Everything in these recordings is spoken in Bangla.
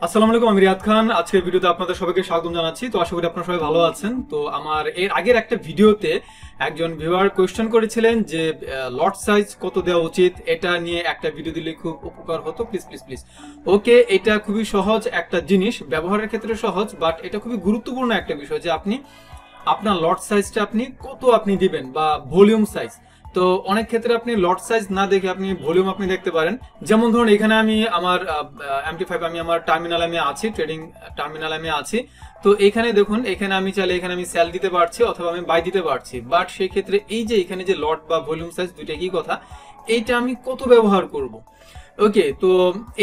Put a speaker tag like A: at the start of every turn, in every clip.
A: আসসালামু আলাইকুম, আমি রিয়াদ খান। আজকের ভিডিওতে আপনাদের সবাইকে স্বাগত জানাচ্ছি। তো আশা করি আপনারা সবাই ভালো আছেন। তো আমার এর আগের একটা ভিডিওতে একজন ভিউয়ার কোয়েশ্চেন করেছিলেন যে লট সাইজ কত দেওয়া উচিত, এটা নিয়ে একটা ভিডিও দিলে খুব উপকার হতো। Please please please. ওকে, এটা খুবই সহজ একটা জিনিস, ব্যবহারের ক্ষেত্রে সহজ, বাট এটা খুবই গুরুত্বপূর্ণ একটা বিষয় যে আপনি আপনার লট সাইজটা আপনি কত আপনি দিবেন বা ভলিউম সাইজ। তো অনেক ক্ষেত্রে আপনি লট সাইজ না দেখে আপনি ভলিউম আপনি দেখতে পারেন। যেমন ধরুন এখানে আমি আমার MT5 আমি আমার টার্মিনাল আমি আছি, ট্রেডিং টার্মিনাল আমি আছি। তো এখানে দেখুন, এখানে আমি চাইলে এখানে আমি সেল দিতে পারছি অথবা আমি বাই দিতে পারছি। বাট সেই ক্ষেত্রে এই যে এখানে যে লট বা ভলিউম সাইজ দুইটা কি কথা, এইটা আমি কত ব্যবহার করব। ওকে, তো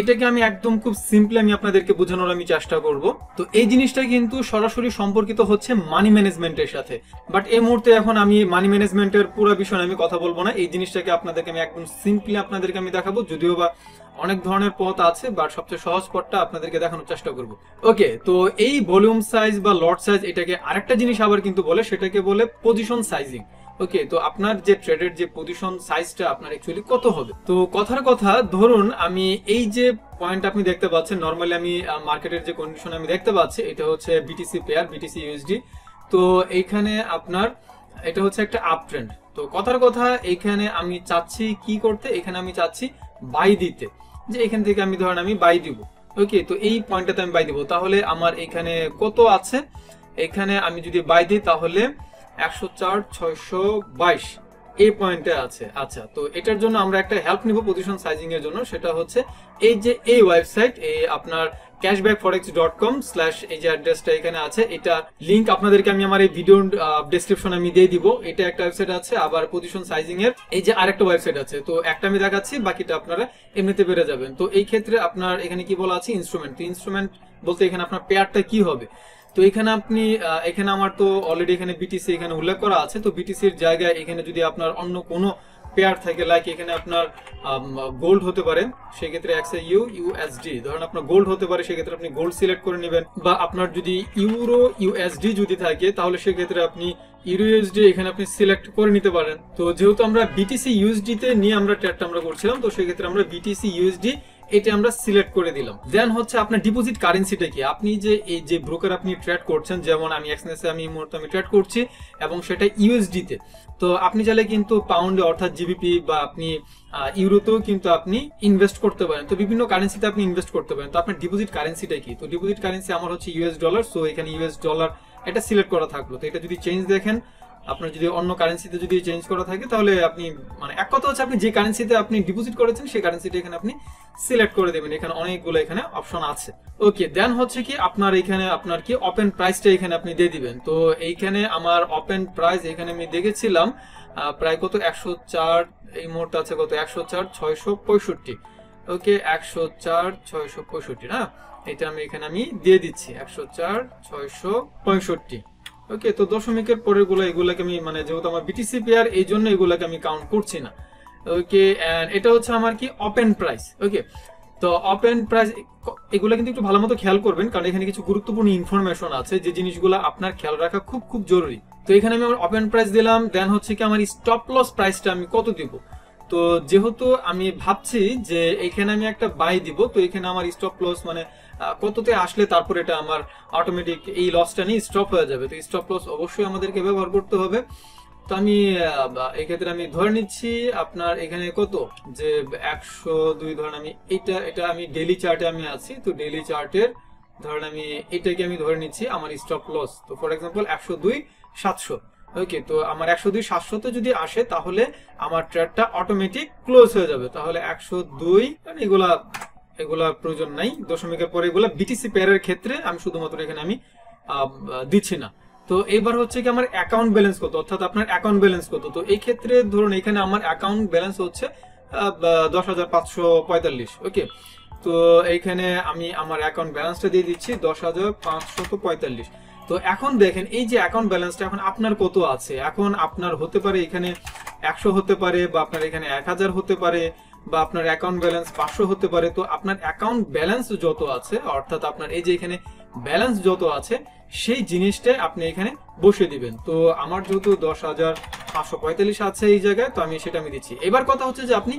A: এটাকে আমি একদম খুব সিম্পলি আমি আপনাদেরকে বোঝানোর আমি চেষ্টা করব। তো এই জিনিসটা কিন্তু সরাসরি সম্পর্কিত হচ্ছে মানি ম্যানেজমেন্টের সাথে। বাট এই মুহূর্তে এখন আমি মানি ম্যানেজমেন্টের পুরো বিষয় আমি কথা বলবো না। এই জিনিসটাকে আপনাদেরকে আমি একদম সিম্পলি আপনাদেরকে আমি দেখাবো, যদিও বা অনেক ধরনের পথ আছে, বাট সবচেয়ে সহজ পথটা আপনাদেরকে দেখানোর চেষ্টা করব। ওকে, তো এই ভলিউম সাইজ বা লট সাইজ এটাকে আরেকটা জিনিস আবার কিন্তু বলে, সেটাকে বলে পজিশন সাইজিং। ওকে, তো আপনার যে ট্রেডের যে পজিশন সাইজটা আপনার অ্যাকচুয়ালি কত হবে। তো কথার কথা ধরুন আমি এই যে পয়েন্ট আপনি দেখতে পাচ্ছেন, নরমালি আমি মার্কেটের যে কন্ডিশন আমি দেখতে পাচ্ছি, এটা হচ্ছে বিটিসি পেয়ার, বিটিসি ইউএসডি। তো এইখানে আপনার এটা হচ্ছে একটা আপ ট্রেন্ড। তো কথার কথা এখানে আমি চাচ্ছি কি করতে, এখানে আমি চাচ্ছি বাই দিতে, যে এখান থেকে আমি ধরেন আমি বাই দিব। ওকে, তো এই পয়েন্টটাতে আমি বাই দিব, তাহলে আমার এখানে কত আছে, এখানে আমি যদি বাই দিই তাহলে 104,622 এই পয়েন্টে আছে। আচ্ছা, তো এটার জন্য আমরা একটা হেল্প নিব পজিশন সাইজিং এর জন্য। সেটা হচ্ছে এই যে এই ওয়েবসাইট, এই আপনার cashbackforex.com/ এই যে অ্যাড্রেসটা এখানে আছে, এটা লিংক আপনাদেরকে আমি আমার এই ভিডিও ডেসক্রিপশন আমি দিয়ে দিব। এটা একটা ওয়েবসাইট আছে, আবার পজিশন সাইজিং এর এই যে আরেকটা ওয়েবসাইট আছে। তো একটা আমি দেখাচ্ছি, বাকিটা আপনারা এমনিতে পেরে যাবেন। তো এই ক্ষেত্রে আপনার এখানে কি বলা আছে, ইনস্ট্রুমেন্ট। তো ইনস্ট্রুমেন্ট বলতে এখানে আপনার পেয়ারটা কি হবে। তো এখানে আপনি এখানে আমার তো অলরেডি এখানে বিটিসি এখানে উল্লেখ করা আছে। তো বিটিসির জায়গায় এখানে যদি আপনার অন্য কোনো পেয়ার থাকে, লাইক এখানে আপনার গোল্ড হতে পারে, সেক্ষেত্রে ইউএসডি, ধরেন আপনার গোল্ড হতে পারে, সেক্ষেত্রে আপনি গোল্ড সিলেক্ট করে নেবেন। বা আপনার যদি ইউরো ইউএসডি যদি থাকে, তাহলে সেক্ষেত্রে আপনি ইউরো ইউএসডি এখানে আপনি সিলেক্ট করে নিতে পারেন। তো যেহেতু আমরা বিটিসি ইউএসডি তে নিয়ে আমরা ট্রেডটা আমরা করছিলাম, তো সেক্ষেত্রে আমরা বিটিসি ইউএসডি এটা আমরা সিলেক্ট করে দিলাম। দেন হচ্ছে আপনার ডিপোজিট কারেন্সিটা কি, আপনি যে এই যে ব্রোকার আপনি ট্রেড করছেন, যেমন আমি এক্সনেসে আমি মুহূর্তে আমি ট্রেড করছি এবং সেটা ইউএসডি তে। তো আপনি চাইলে কিন্তু পাউন্ডে অর্থাৎ জিবিপি বা আপনি ইউরোতেও কিন্তু আপনি ইনভেস্ট করতে পারেন। তো বিভিন্ন কারেন্সিতে আপনি ইনভেস্ট করতে পারেন। তো আপনার ডিপোজিট কারেন্সিটা কি, তো ডিপোজিট কারেন্সি আমার হচ্ছে ইউএস ডলার। সো এখানে ইউএস ডলার এটা সিলেক্ট করা থাকলো। তো এটা যদি চেঞ্জ দেখেন, আপনার যদি অন্য কারেন্সিতে যদি চেঞ্জ করা থাকে, তাহলে আপনি মানে এক কথা হচ্ছে আপনি যে কারেন্সিতে আপনি ডিপোজিট করেছেন সেই কারেন্সিটা এখানে আপনি সিলেক্ট করে দেবেন। এখানে অনেকগুলো এখানে অপশন আছে। ওকে, দেন হচ্ছে কি আপনার এখানে আপনার কি ওপেন প্রাইসটা এখানে আপনি দিয়ে দিবেন। তো এইখানে আমার ওপেন প্রাইস এখানে আমি দেখেছিলাম প্রায় কত 104, এই মুহূর্তে আছে কত 104,665। ওকে, 104,665 না, এটা আমি এখানে আমি দিয়ে দিচ্ছি 104,665। ওকে, তো দশমিকের পরের গুলো এগুলাকে আমি মানে যেহেতু আমার বিটিসি পেয়ার, এই জন্য এগুলাকে আমি কাউন্ট করছি না। ওকে, এন্ড এটা হচ্ছে আমার কি ওপেন প্রাইস। ওকে, তো ওপেন প্রাইস এগুলো কিন্তু একটু ভালো মতো খেয়াল করবেন, কারণ এখানে কিছু গুরুত্বপূর্ণ ইনফরমেশন আছে যে জিনিসগুলো আপনার খেয়াল রাখা খুব খুব জরুরি। তো এখানে আমি আমার ওপেন প্রাইস দিলাম। দেন হচ্ছে কি আমার স্টপ লস প্রাইসটা আমি কত দিব। তো যেহেতু আমি ভাবছি যে এখানে আমি একটা বাই দিব, তো এখানে আমার স্টপ লস মানে কততে আসলে তারপর এটা আমার অটোমেটিক এই লসটা নিয়ে স্টপ হয়ে যাবে। তো স্টপ লস অবশ্যই আমাদেরকে ব্যবহার করতে হবে। তো আমি এক্ষেত্রে আমি ধরে নিচ্ছি আপনার এখানে কত যে 102, ধরেন আমি এটা আমি ডেইলি চার্টে আমি আছি। তো ডেইলি চার্টের ধরেন আমি এটাকে আমি ধরে নিচ্ছি আমার স্টপ লস। তো ফর এক্সাম্পল 102,700। ওকে, তো আমার 102,700 যদি আসে, তাহলে আমার ট্রেডটা অটোমেটিক ক্লোজ হয়ে যাবে। তাহলে 102, এগুলা এগুলা প্রয়োজন নাই, দশমিকের পরে এগুলা বিটিসি পেয়ারের ক্ষেত্রে আমি শুধুমাত্র এখানে আমি দিচ্ছি না। তো এবার হচ্ছে কি আমার অ্যাকাউন্ট ব্যালেন্স কত, অর্থাৎ আপনার অ্যাকাউন্ট ব্যালেন্স কত। তো এই ক্ষেত্রে ধরুন এখানে আমার অ্যাকাউন্ট ব্যালেন্স হচ্ছে 10,545। ওকে, তো এইখানে আমি আমার অ্যাকাউন্ট ব্যালেন্সটা দিয়ে দিচ্ছি 10,545। তো এখন দেখেন এই যে অ্যাকাউন্ট ব্যালেন্সটা এখন আপনার কত আছে। এখন আপনার হতে পারে এখানে 100 হতে পারে, বা আপনার এখানে 1000 হতে পারে, বা আপনার অ্যাকাউন্ট ব্যালেন্স 500 হতে পারে। তো আপনার অ্যাকাউন্ট ব্যালেন্স যত আছে, অর্থাৎ আপনার এই যে এখানে ব্যালেন্স যত আছে, সেই জিনিসটাই আপনি এখানে বসে দিবেন। তো আমার যেহেতু 10,545 আছে এই জায়গায়, তো আমি সেটা আমি দিচ্ছি। এবার কথা হচ্ছে যে আপনি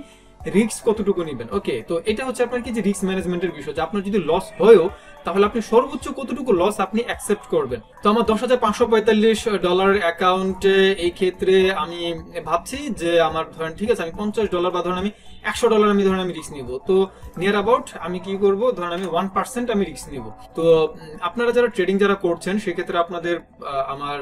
A: রিস্ক কতটুকু নেবেন। ওকে, তো এটা হচ্ছে আপনার কি যে রিস্ক ম্যানেজমেন্টের বিষয়, যে আপনার যদি লস হয়ও তাহলে আপনি সর্বোচ্চ কতটুকু লস আপনি অ্যাকসেপ্ট করবেন। তো আমার $10,545 অ্যাকাউন্টে এই ক্ষেত্রে আমি ভাবছি যে আমার ধরেন ঠিক আছে আমি $50 বা ধরেন আমি $100 আমি ধরেন আমি রিস্ক নিব। তো নিয়ার অ্যাবাউট আমি কি করব, ধরেন আমি 1% আমি রিস্ক নিব। তো আপনারা যারা ট্রেডিং যারা করছেন সেক্ষেত্রে আপনাদের আমার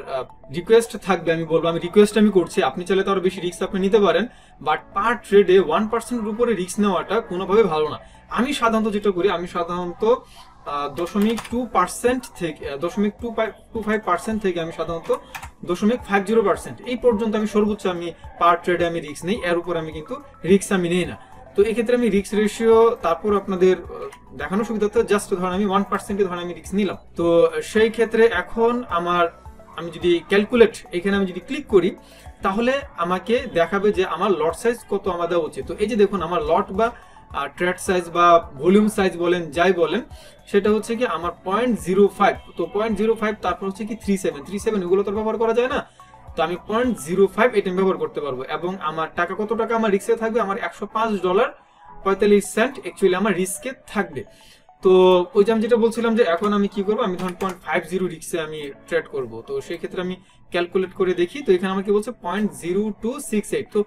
A: রিকোয়েস্ট থাকবে, আমি বলবো আমি রিকোয়েস্ট আমি করছি, আপনি চাইলে তো আরো বেশি রিস্ক আপনি নিতে পারেন, বাট পার ট্রেডে 1%-এর উপরে রিস্ক নেওয়াটা কোনোভাবে ভালো না। আমি সাধারণত যেটা করি, আমি সাধারণত 0.2% থেকে 0.25% থেকে আমি সাধারণত 0.50% এই পর্যন্ত আমি সর্বোচ্চ আমি পার ট্রেডে আমি রিস্ক নেই, এর উপর আমি কিন্তু রিস্ক আমি নেই না। তো এক্ষেত্রে আমি রিস্ক রেশিও তারপর আপনাদের দেখানোর সুবিধার্থে জাস্ট ধরেন আমি 1% ধরেন আমি রিস্ক নিলাম। তো সেই ক্ষেত্রে এখন আমি যদি ক্যালকুলেট এখানে আমি যদি ক্লিক করি তাহলে আমাকে দেখাবে যে আমার লট সাইজ কত আমার দেওয়া উচিত। তো এই যে দেখুন আমার লট বা ট্রেড সাইজ বা ভলিউম সাইজ বলেন যাই বলেন সেটা হচ্ছে কি আমার 0.05। তো 0.05 তারপর হচ্ছে কি 37 এগুলো তো ব্যবহার করা যায় না, তো আমি 0.05 এটা ব্যবহার করতে পারবো। এবং আমার টাকা কত টাকা আমার রিস্কে থাকবে, আমার $105.45 অ্যাকচুয়ালি আমার রিস্কে থাকবে। তো ওই যে আমি যেটা বলছিলাম যে এখন আমি কি করবো, আমি ধরুন 0.50 রিস্কে আমি ট্রেড করব। তো সেই ক্ষেত্রে আমি ক্যালকুলেট করে দেখি, তো এখানে আমাকে বলছে 0.0268। তো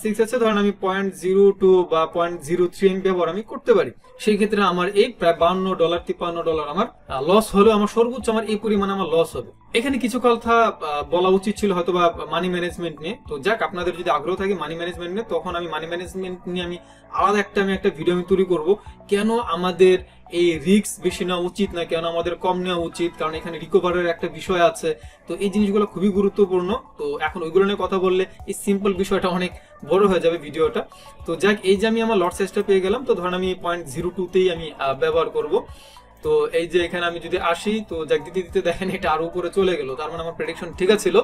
A: 6 আছে, ধরেন আমি 0.02 বা 0.03 আমি ব্যবহার আমি করতে পারি। সেই ক্ষেত্রে আমার এই প্রায় $52-53 আমার লস হলেও আমার সর্বোচ্চ আমার এই পরিমাণে আমার লস হবে। এখানে কিছু কথা বলা উচিত ছিল হয়তো বা মানি ম্যানেজমেন্ট নিয়ে। তো যাক, আপনাদের যদি আগ্রহ থাকে মানি ম্যানেজমেন্ট নিয়ে, তখন আমি মানি ম্যানেজমেন্ট নিয়ে আমি আলাদা একটা ভিডিও আমি তৈরি করব, কেন আমাদের এই রিস্ক বেশি নেওয়া উচিত না, কেন আমাদের কম নেওয়া উচিত, কারণ এখানে রিকভারের একটা বিষয় আছে। তো এই জিনিসগুলো খুবই গুরুত্বপূর্ণ। তো এখন ওইগুলো নিয়ে কথা বললে এই সিম্পল বিষয়টা অনেক বড় হয়ে যাবে ভিডিওটা। তো যাক, এই যে আমি আমার লট সাইজটা পেয়ে গেলাম, তো ধরেন আমি 0.02তেই আমি ব্যবহার করব। তো এই যে এখানে আমি যদি আসি, তো যাক দিতে দিতে দেখেন এটা আরো উপরে চলে গেল, তার মানে আমার প্রেডিকশন ঠিক ছিল।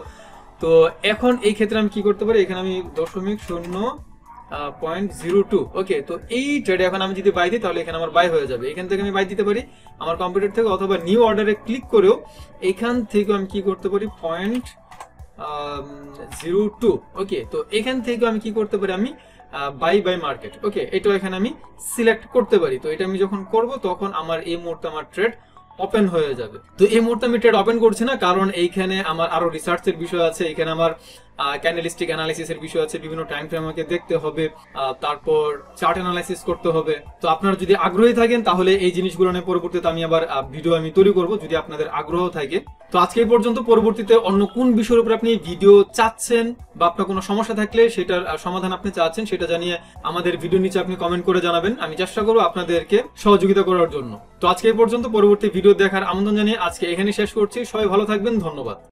A: তো এখন এই ক্ষেত্রে আমি কি করতে পারি, এখানে আমি 0.02। ওকে, তো এই ট্রেডে এখন আমি যদি বাই দিই তাহলে এখানে আমার বাই হয়ে যাবে। এখান থেকে আমি বাই দিতে পারি আমার কম্পিউটার থেকে, অথবা নিউ অর্ডারে ক্লিক করেও এখান থেকে আমি কি করতে পারি 0.02। ওকে, তো এখান থেকে আমি কি করতে পারি, আমি বাই মার্কেট, ওকে, এটা এখানে আমি সিলেক্ট করতে পারি। তো এটা আমি যখন করব তখন আমার এই মুহূর্তে আমার ট্রেড ওপেন হয়ে যাবে। তো এই মুহূর্তে আমি ট্রেড ওপেন করছি না, কারণ এইখানে আমার আরো রিসার্চের বিষয় আছে, এখানে আমার ক্যান্ডেলস্টিক অ্যানালাইসিসের বিষয় আছে, বিভিন্ন টাইম ফ্রেম আমাকে দেখতে হবে, তারপর চার্ট অ্যানালাইসিস করতে হবে। তো আপনারা যদি আগ্রহী থাকেন তাহলে এই জিনিসগুলো নিয়ে পরবর্তীতে আমি আবার ভিডিও আমি তৈরি করব, যদি আপনাদের আগ্রহ থাকে। তো আজকে এই পর্যন্ত, পরবর্তীতে অন্য কোন বিষয়ের উপর আপনি ভিডিও চাচ্ছেন বা আপনার কোনো সমস্যা থাকলে সেটার সমাধান আপনি চাচ্ছেন সেটা জানিয়ে আমাদের ভিডিও নিচে আপনি কমেন্ট করে জানাবেন, আমি চেষ্টা করবো আপনাদেরকে সহযোগিতা করার জন্য। তো আজকে এই পর্যন্ত, পরবর্তী ভিডিও দেখার আমন্ত্রণ জানিয়ে আজকে এখানে শেষ করছি। সবাই ভালো থাকবেন, ধন্যবাদ।